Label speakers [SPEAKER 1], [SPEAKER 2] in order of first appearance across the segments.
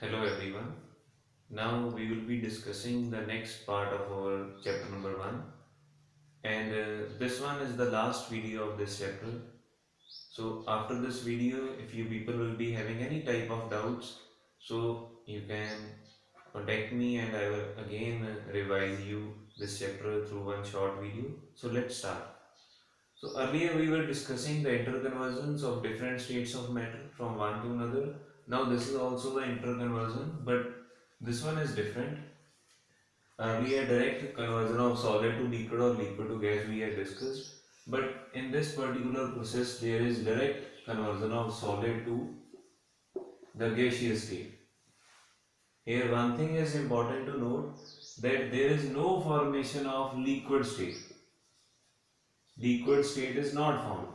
[SPEAKER 1] Hello everyone. Now we will be discussing the next part of our chapter number 1, and this one is the last video of this chapter. So after this video, if you people will be having any type of doubts, so you can contact me and I will again revise you this chapter through one short video. So let's start. So earlier we were discussing the interconversions of different states of matter from one to another. Now this is also the interconversion, but this one is different. Earlier direct conversion of solid to liquid or liquid to gas we had discussed, but in this particular process there is direct conversion of solid to the gaseous state. Here one thing is important to note, that there is no formation of liquid state. Liquid state is not found.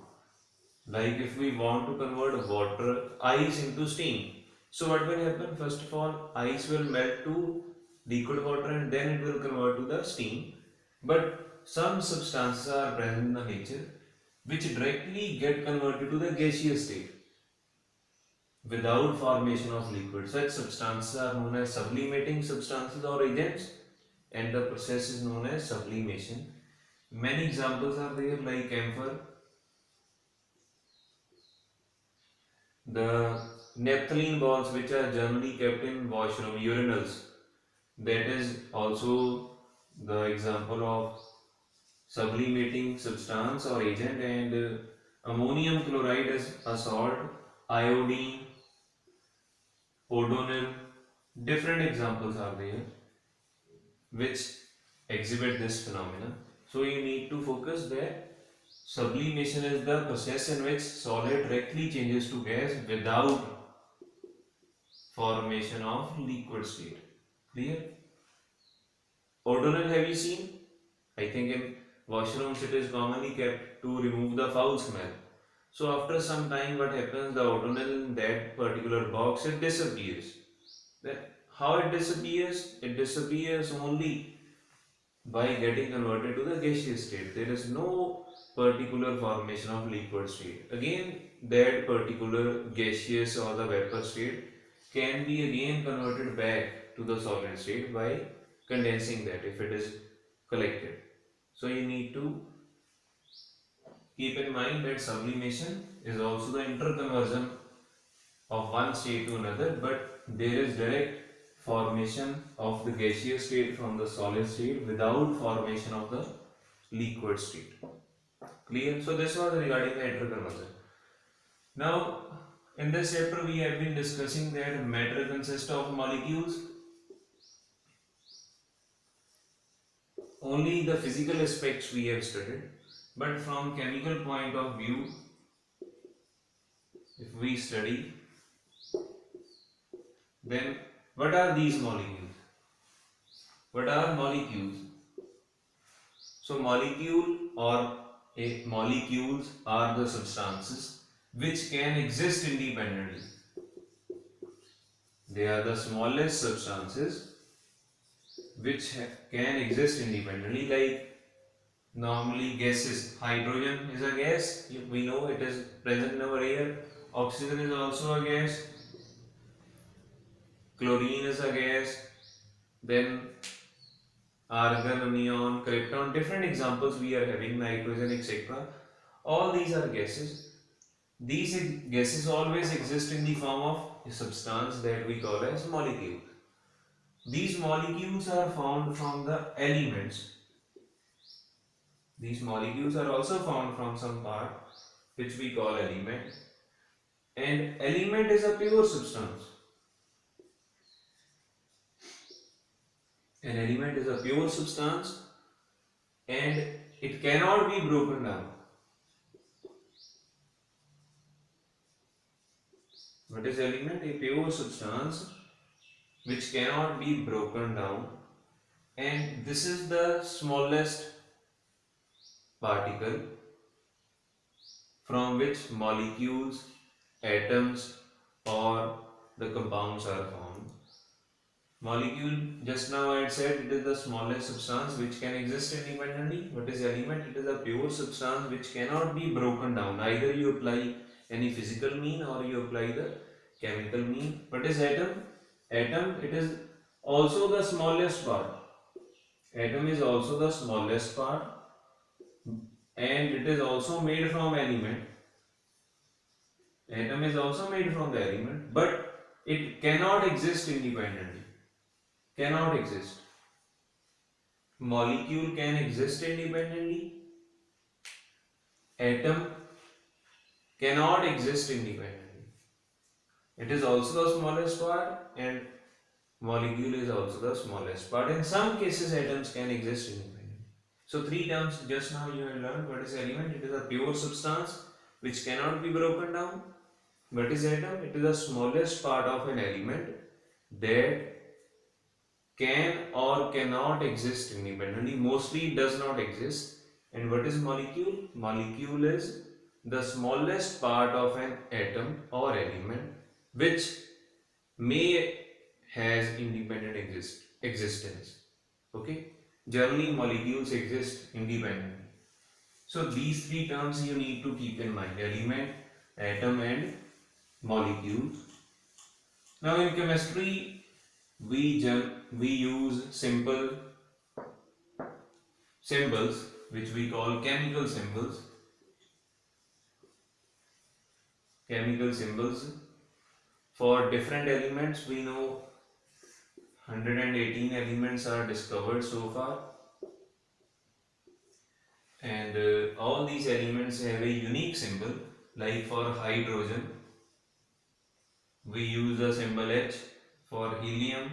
[SPEAKER 1] Like if we want to convert water, ice into steam. So what will happen? First of all, ice will melt to liquid water and then it will convert to the steam. But some substances are present in the nature which directly get converted to the gaseous state without formation of liquid. Such substances are known as sublimating substances or agents, and the process is known as sublimation. Many examples are there like camphor, the naphthalene balls which are generally kept in washroom urinals, that is also the example of sublimating substance or agent. And ammonium chloride is a salt, iodine, odonil, different examples are there which exhibit this phenomenon. So you need to focus that sublimation is the process in which solid directly changes to gas without formation of liquid state. Clear? Odonil have you seen? I think in washrooms it is commonly kept to remove the foul smell. So after some time what happens, the odonil in that particular box, it disappears. Then how it disappears? It disappears only by getting converted to the gaseous state. There is no particular formation of liquid state. Again, that particular gaseous or the vapor state can be again converted back to the solid state by condensing that if it is collected. So you need to keep in mind that sublimation is also the interconversion of one state to another, but there is direct formation of the gaseous state from the solid state without formation of the liquid state. Clear? So this was regarding the interconversion. Now in this chapter we have been discussing that matter consists of molecules. Only the physical aspects we have studied, but from chemical point of view, if we study, then what are these molecules? What are molecules? So molecules are the substances which can exist independently. They are the smallest substances which can exist independently, like normally gases. Hydrogen is a gas, we know it is present in our air. Oxygen is also a gas. Chlorine is a gas. Then argon, neon, krypton, different examples we are having, nitrogen, etc. All these are gases. These gases always exist in the form of a substance that we call as molecule. These molecules are found from the elements. These molecules are also found from some part which we call element. And element is a pure substance. An element is a pure substance and it cannot be broken down. What is element? A pure substance which cannot be broken down, and this is the smallest particle from which molecules, atoms or the compounds are formed. Molecule, just now I had said it is the smallest substance which can exist independently. What is element? It is a pure substance which cannot be broken down. Either you apply any physical mean or you apply the chemical mean. What is atom? atom, it is also the smallest part. Atom is also the smallest part, and it is also made from element. Atom is also made from the element, but it cannot exist independently. Cannot exist. Molecule can exist independently. Atom cannot exist independently. It is also the smallest part, and molecule is also the smallest part. In some cases, atoms can exist independently. So, three terms just now you have learned. What is element? It is a pure substance which cannot be broken down. What is atom? It is the smallest part of an element that can or cannot exist independently. Mostly it does not exist. And what is molecule? Molecule is the smallest part of an atom or element which may has independent existence. Okay, generally molecules exist independently. So these three terms you need to keep in mind: element, atom, and molecule. Now in chemistry we use simple symbols which we call chemical symbols. Chemical symbols for different elements. We know 118 elements are discovered so far, and all these elements have a unique symbol. Like for hydrogen we use the symbol H. For helium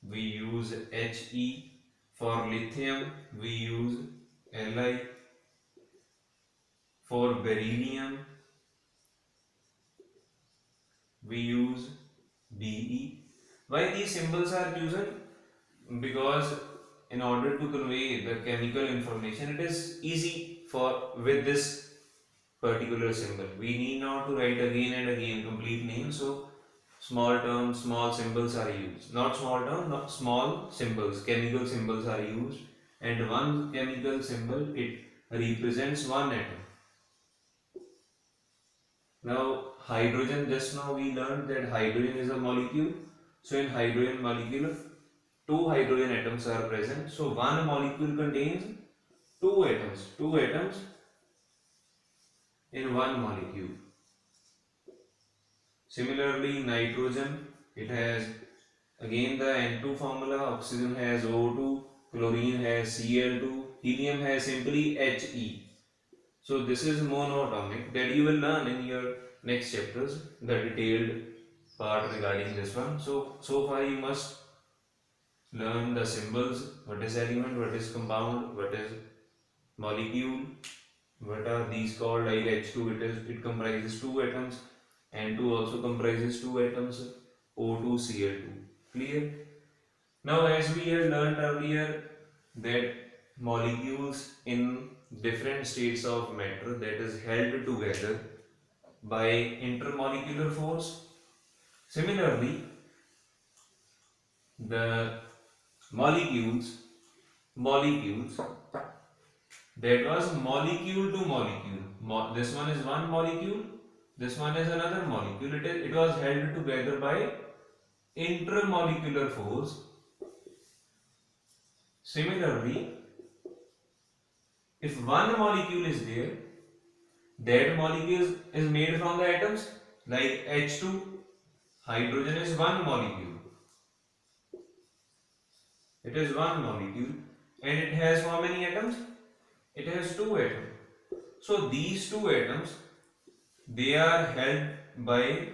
[SPEAKER 1] we use He. For lithium we use Li. For beryllium we use Be. Why these symbols are chosen? Because in order to convey the chemical information, it is easy for with this particular symbol. We need not to write again and again complete name. So small terms, small symbols are used. Not small term, not small symbols. Chemical symbols are used, and one chemical symbol, it represents one atom. Now hydrogen, just now we learned that hydrogen is a molecule. So in hydrogen molecule, two hydrogen atoms are present. So one molecule contains two atoms in one molecule. Similarly, nitrogen, it has again the N2 formula. Oxygen has O2, chlorine has Cl2, helium has simply He. So this is monoatomic, that you will learn in your next chapters, the detailed part regarding this one. So far you must learn the symbols, what is element, what is compound, what is molecule, what are these called. Like H2, it comprises two atoms, N2 also comprises two atoms, O2, Cl2. Clear? Now as we had learned earlier that molecules in different states of matter, that is held together by intermolecular force. Similarly, the molecules that was molecule to molecule. This one is one molecule, this one is another molecule. It was held together by intermolecular force. Similarly, if one molecule is there, that molecule is made from the atoms. Like H2, hydrogen is one molecule. It is one molecule, and it has how many atoms? It has two atoms. So these two atoms, they are held by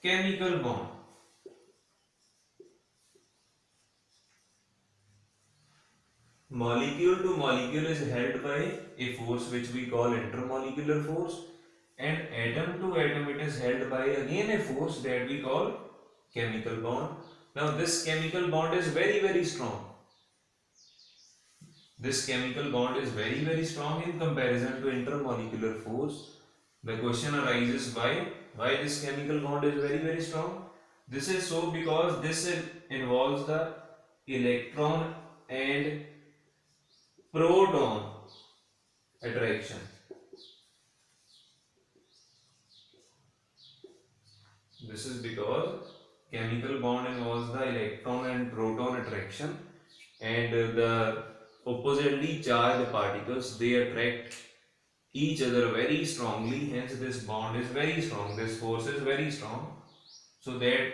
[SPEAKER 1] chemical bond. Molecule to molecule is held by a force which we call intermolecular force, and atom to atom it is held by again a force that we call chemical bond. Now this chemical bond is very strong. This chemical bond is very strong in comparison to intermolecular force. The question arises why this chemical bond is very strong. This is so because this involves the electron and proton attraction. This is because chemical bond involves the electron and proton attraction, and the oppositely charged particles, they attract each other very strongly, hence this bond is very strong, this force is very strong, so that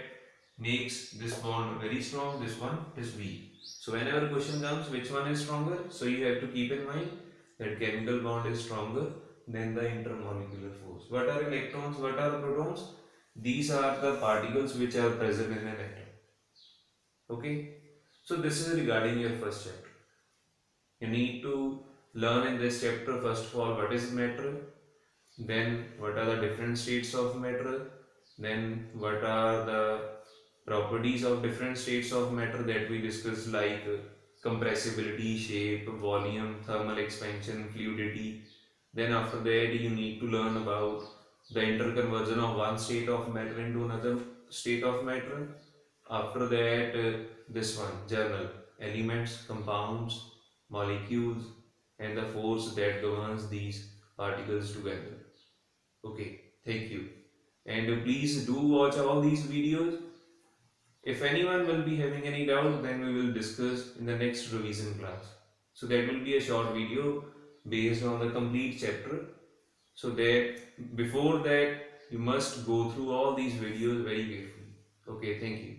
[SPEAKER 1] makes this bond very strong, this one is weak. So whenever question comes which one is stronger, so you have to keep in mind that chemical bond is stronger than the intermolecular force. What are electrons, what are protons? These are the particles which are present in an atom. Okay, so this is regarding your first chapter. You need to learn in this chapter first of all what is matter, then what are the different states of matter, then what are the properties of different states of matter that we discussed, like compressibility, shape, volume, thermal expansion, fluidity. Then after that you need to learn about the interconversion of one state of matter into another state of matter. After that, this one, journal, elements, compounds, molecules, and the force that governs these particles together. Okay, thank you. And please do watch all these videos. If anyone will be having any doubt, then we will discuss in the next revision class. So that will be a short video based on the complete chapter. So that before that, you must go through all these videos very carefully. Okay, thank you.